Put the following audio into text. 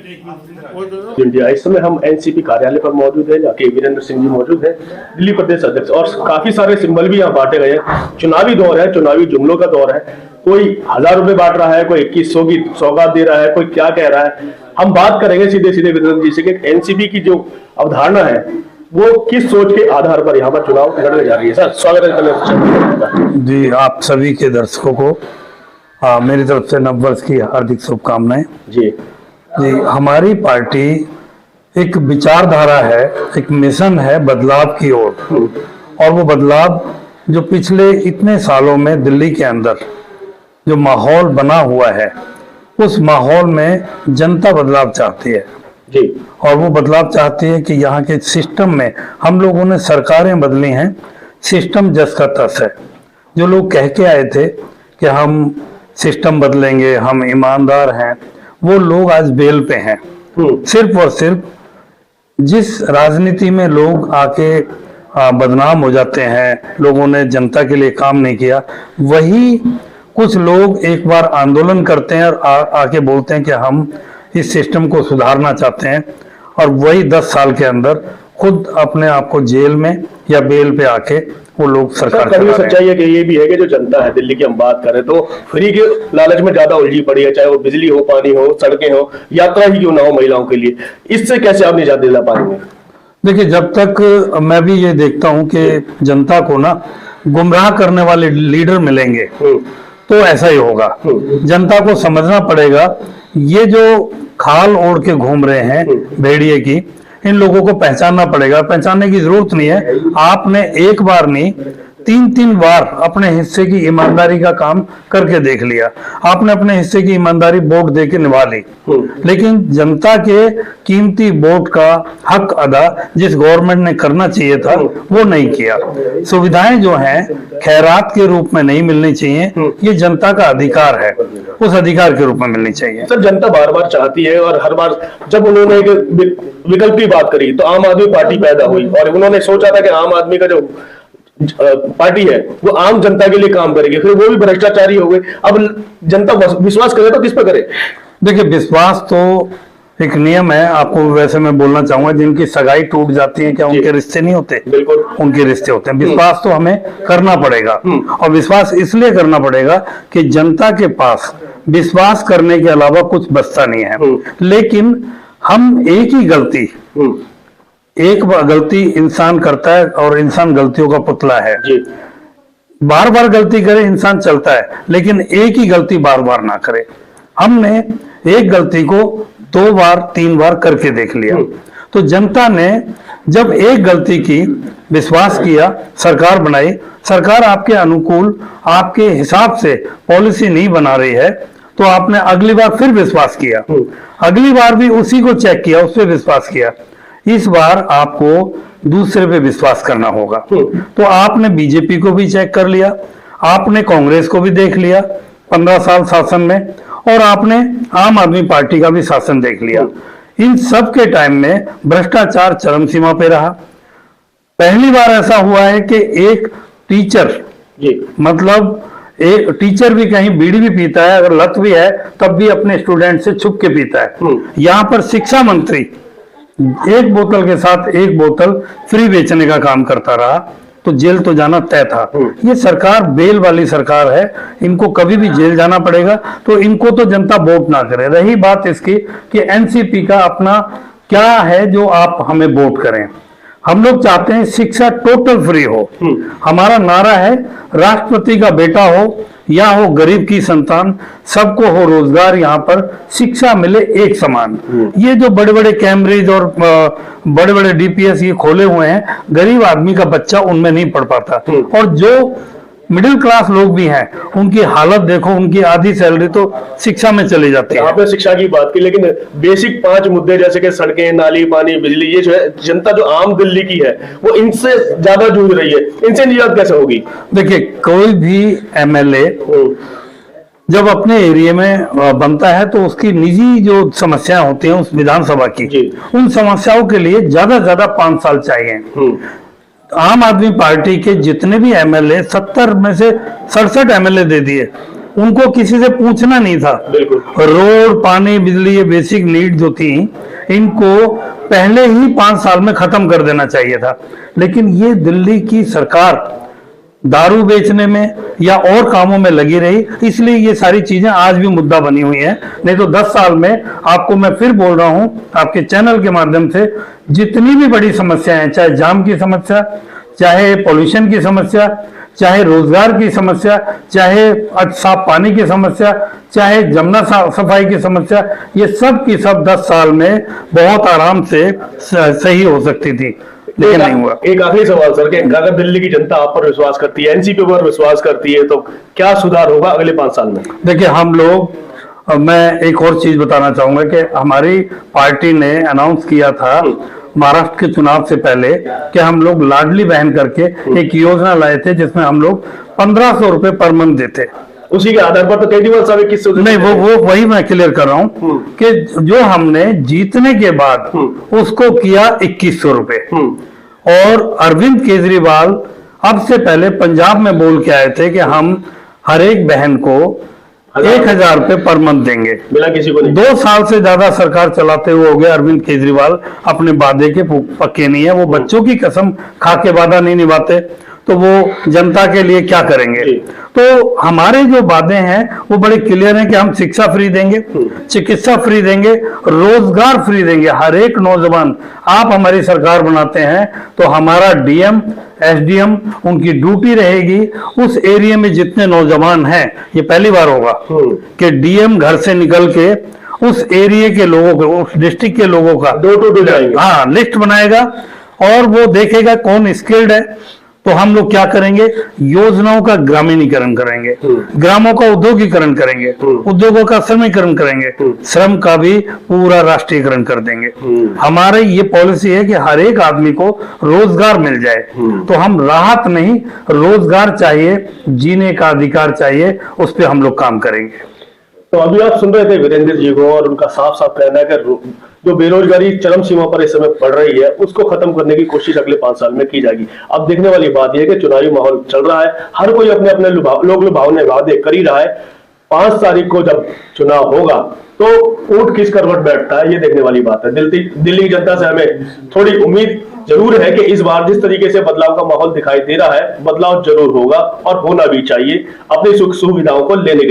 India. इस समय हम एनसीपी कार्यालय पर मौजूद है, जहाँ के वीरेंद्र सिंह जी मौजूद है, दिल्ली प्रदेश अध्यक्ष, और काफी सारे सिंबल भी यहाँ बांटे गए हैं। चुनावी दौर है, चुनावी जुमलों का दौर है। कोई 1000 रुपए बांट रहा है, कोई 2100 की सौगात दे रहा है, कोई क्या कह रहा है। हम बात करेंगे सीधे सीधे वीरेंद्र जी से कि एनसीपी की जो अवधारणा है वो किस सोच के आधार पर यहाँ पर चुनाव लड़ने जा रही है। सर स्वागत है जी, आप सभी के दर्शकों को मेरी तरफ से नववर्ष की हार्दिक शुभकामनाएं। जी जी, हमारी पार्टी एक विचारधारा है, एक मिशन है बदलाव की ओर, और वो बदलाव जो पिछले इतने सालों में दिल्ली के अंदर जो माहौल बना हुआ है, उस माहौल में जनता बदलाव चाहती है जी, और वो बदलाव चाहती है कि यहाँ के सिस्टम में हम लोगों ने सरकारें बदली हैं, सिस्टम जस का तस है। जो लोग कह के आए थे कि हम सिस्टम बदलेंगे, हम ईमानदार हैं, वो लोग आज बेल पे हैं। सिर्फ और सिर्फ जिस राजनीति में लोग आके बदनाम हो जाते हैं, लोगों ने जनता के लिए काम नहीं किया, वही कुछ लोग एक बार आंदोलन करते हैं और आके बोलते हैं कि हम इस सिस्टम को सुधारना चाहते हैं, और वही 10 साल के अंदर खुद अपने आप को जेल में या बेल पे आके वो लोग सरकार चला रहे हैं। सच्चाई है कि ये भी है कि जो जनता है दिल्ली की हम बात करें तो फ्री के लालच में ज्यादा उलझी पड़ी है, चाहे वो बिजली हो, पानी हो, सड़कें हो, यात्रा ही क्यों ना हो महिलाओं के लिए। इससे कैसे आप निजात दिला पाएंगे? देखिए, जब तक मैं भी ये देखता हूँ कि जनता को ना गुमराह करने वाले लीडर मिलेंगे तो ऐसा ही होगा। जनता को समझना पड़ेगा, ये जो खाल ओढ़ के घूम रहे हैं भेड़िए की, इन लोगों को पहचानना पड़ेगा। पहचानने की जरूरत नहीं है, आपने एक बार नहीं 3-3 बार अपने हिस्से की ईमानदारी का काम करके देख लिया, आपने अपने हिस्से की ईमानदारी वोट दे के निभा ली, लेकिन जनता के कीमती वोट का हक अदा जिस गवर्नमेंट ने करना चाहिए था वो नहीं किया। सुविधाएं जो हैं खैरात के रूप में नहीं मिलनी चाहिए, ये जनता का अधिकार है, उस अधिकार के रूप में मिलनी चाहिए। सर, जनता बार बार चाहती है, और हर बार जब उन्होंने एक विकल्प की बात करी तो आम आदमी पार्टी पैदा हुई, और उन्होंने सोचा था कि आम आदमी का जो पार्टी है वो आम जनता के लिए काम करेगी, फिर वो भी भ्रष्टाचारी हो गए। अब जनता विश्वास करे तो किस पे करे? देखिए, विश्वास तो एक नियम है, आपको वैसे मैं बोलना चाहूंगा, जिनकी सगाई टूट जाती है क्या उनके रिश्ते नहीं होते? बिल्कुल, उनके रिश्ते होते हैं। विश्वास तो हमें करना पड़ेगा, और विश्वास इसलिए करना पड़ेगा कि जनता के पास विश्वास करने के अलावा कुछ बचता नहीं है। लेकिन हम एक ही गलती, एक गलती इंसान करता है और इंसान गलतियों का पुतला है। बार बार गलती करे इंसान चलता है, लेकिन एक ही गलती बार बार ना करे। हमने एक गलती को 2 बार 3 बार करके देख लिया, तो जनता ने जब एक गलती की, विश्वास किया, सरकार बनाई, सरकार आपके अनुकूल आपके हिसाब से पॉलिसी नहीं बना रही है, तो आपने अगली बार फिर विश्वास किया, अगली बार भी उसी को चेक किया, उस पर विश्वास किया। इस बार आपको दूसरे पे विश्वास करना होगा। तो आपने बीजेपी को भी चेक कर लिया, आपने कांग्रेस को भी देख लिया 15 साल शासन में, और आपने आम आदमी पार्टी का भी शासन देख लिया। इन सब के टाइम में भ्रष्टाचार चरम सीमा पे रहा। पहली बार ऐसा हुआ है कि एक टीचर, मतलब एक टीचर भी कहीं बीड़ी भी पीता है, अगर लत भी है तब भी अपने स्टूडेंट से छुप के पीता है। यहाँ पर शिक्षा मंत्री एक बोतल के साथ एक बोतल फ्री बेचने का काम करता रहा, तो जेल तो जाना तय था। ये सरकार बेल वाली सरकार है, इनको कभी भी जेल जाना पड़ेगा, तो इनको तो जनता वोट ना करे। रही बात इसकी कि एनसीपी का अपना क्या है जो आप हमें वोट करें। हम लोग चाहते हैं शिक्षा टोटल फ्री हो। हमारा नारा है राष्ट्रपति का बेटा हो या हो गरीब की संतान, सबको हो रोजगार, यहाँ पर शिक्षा मिले एक समान। ये जो बड़े बड़े कैम्ब्रिज और बड़े बड़े डीपीएस ये खोले हुए हैं, गरीब आदमी का बच्चा उनमें नहीं पढ़ पाता, और जो मिडिल क्लास लोग भी हैं उनकी हालत देखो, उनकी आधी सैलरी तो शिक्षा में चली जाती है। आपने शिक्षा की बात की, लेकिन बेसिक 5 मुद्दे जैसे कि सड़कें, नाली, पानी, बिजली, ये जो है जनता जो आम दिल्ली की है वो इनसे ज्यादा जूझ रही है, इनसे निजात कैसे होगी? देखिए, कोई भी एमएलए जब अपने एरिया में बनता है तो उसकी निजी जो समस्याएं होती हैं उस विधानसभा की, उन समस्याओं के लिए ज्यादा से ज्यादा 5 साल चाहिए। आम आदमी पार्टी के जितने भी एमएलए, 70 में से 67 एमएलए दे दिए, उनको किसी से पूछना नहीं था। बिल्कुल। रोड, पानी, बिजली, ये बेसिक नीड जो थी, इनको पहले ही 5 साल में खत्म कर देना चाहिए था। लेकिन ये दिल्ली की सरकार दारू बेचने में या और कामों में लगी रही, इसलिए ये सारी चीजें आज भी मुद्दा बनी हुई हैं। नहीं तो 10 साल में, आपको मैं फिर बोल रहा हूं आपके चैनल के माध्यम से, जितनी भी बड़ी समस्याएं, चाहे जाम की समस्या, चाहे पॉल्यूशन की समस्या, चाहे रोजगार की समस्या, चाहे साफ पानी की समस्या, चाहे जमुना सफाई की समस्या, ये सब की सब 10 साल में बहुत आराम से सही हो सकती थी, लेकिन नहीं हुआ। एक आखिरी सवाल सर, कि अगर दिल्ली की जनता आप पर विश्वास करती है, एनसीपी पर विश्वास करती है, तो क्या सुधार होगा अगले 5 साल में? देखिए, हम लोग, मैं एक और चीज बताना चाहूंगा कि हमारी पार्टी ने अनाउंस किया था महाराष्ट्र के चुनाव से पहले कि हम लोग लाडली बहन करके एक योजना लाए थे, जिसमें हम लोग 1500 रुपए पर मंथ देते। उसी के आधार पर तो केजरीवाल साहब 2100 नहीं, वो वही मैं क्लियर कर रहा हूँ कि जो हमने जीतने के बाद उसको किया 2100 रुपए। और अरविंद केजरीवाल अब से पहले पंजाब में बोल के आए थे कि हम हर एक बहन को 1000 रुपए पर मंथ देंगे, मिला किसी को नहीं। 2 साल से ज्यादा सरकार चलाते हुए हो गए अरविंद केजरीवाल अपने वादे के पक्के नहीं है। वो बच्चों की कसम खा के वादा नहीं निभाते, तो वो जनता के लिए क्या करेंगे? तो हमारे जो वादे हैं वो बड़े क्लियर हैं कि हम शिक्षा फ्री देंगे, चिकित्सा फ्री देंगे, रोजगार फ्री देंगे। हर एक नौजवान, आप हमारी सरकार बनाते हैं तो हमारा डीएम, एसडीएम, उनकी ड्यूटी रहेगी उस एरिया में जितने नौजवान हैं, ये पहली बार होगा कि डीएम घर से निकल के उस एरिया के लोगों को, उस डिस्ट्रिक्ट के लोगों का डोर टू डोर जाएंगे, हाँ, लिस्ट बनाएगा और वो देखेगा कौन स्किल्ड है। तो हम लोग क्या करेंगे? योजनाओं का ग्रामीणीकरण करेंगे, ग्रामों का उद्योगीकरण करेंगे, उद्योगों का श्रमीकरण करेंगे, श्रम का भी पूरा राष्ट्रीयकरण कर देंगे। हमारे ये पॉलिसी है कि हर एक आदमी को रोजगार मिल जाए। तो हम राहत नहीं, रोजगार चाहिए, जीने का अधिकार चाहिए, उस पर हम लोग काम करेंगे। तो अभी आप सुन रहे थे वीरेंद्र जी को, और उनका साफ साफ कहना है कि जो बेरोजगारी चरम सीमा पर इस समय बढ़ रही है, उसको खत्म करने की कोशिश अगले 5 साल में की जाएगी। अब देखने वाली बात यह है कि चुनावी माहौल चल रहा है, हर कोई अपने अपने लोग लुभावने वादे कर ही रहा है। 5 तारीख को जब चुनाव होगा तो ऊंट किस करवट बैठता है, ये देखने वाली बात है। दिल्ली की जनता से हमें थोड़ी उम्मीद जरूर है कि इस बार जिस तरीके से बदलाव का माहौल दिखाई दे रहा है, बदलाव जरूर होगा और होना भी चाहिए अपनी सुख सुविधाओं को लेने के लिए।